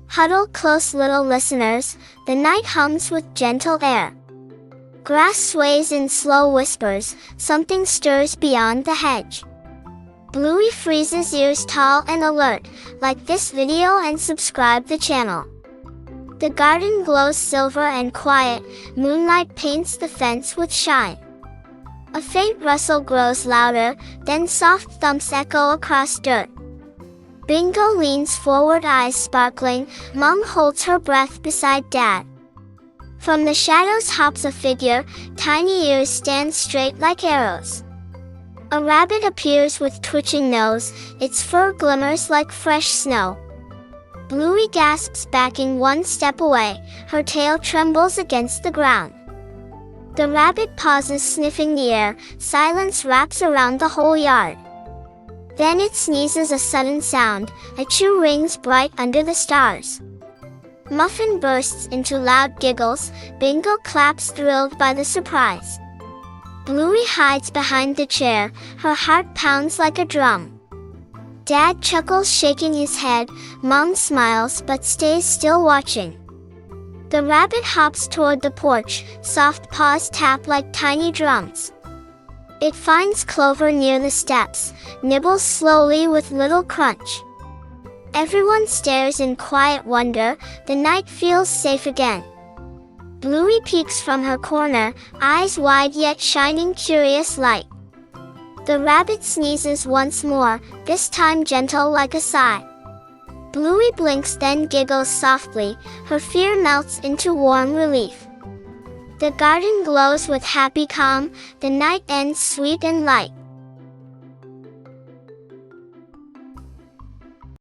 Huddle close, little listeners, the night hums with gentle air. Grass sways in slow whispers, something stirs beyond the hedge. Bluey freezes, ears tall and alert. Like this video and subscribe the channel. The garden glows silver and quiet, moonlight paints the fence with shine. A faint rustle grows louder, then soft thumps echo across dirt. Bingo leans forward, eyes sparkling. Mom holds her breath beside Dad. From the shadows hops a figure, tiny ears stand straight like arrows. A rabbit appears with twitching nose, its fur glimmers like fresh snow. Bluey gasps, backing one step away, her tail trembles against the ground. The rabbit pauses, sniffing the air, silence wraps around the whole yard. Then it sneezes, a sudden sound, a chew rings bright under the stars. Muffin bursts into loud giggles, Bingo claps, thrilled by the surprise. Bluey hides behind the chair, her heart pounds like a drum. Dad chuckles, shaking his head. Mom smiles but stays still, watching. The rabbit hops toward the porch, soft paws tap like tiny drums. It finds clover near the steps, nibbles slowly with little crunch. Everyone stares in quiet wonder, the night feels safe again. Bluey peeks from her corner, eyes wide yet shining curious light. The rabbit sneezes once more, this time gentle like a sigh. Bluey blinks, then giggles softly, her fear melts into warm relief. The garden glows with happy calm, the night ends sweet and light.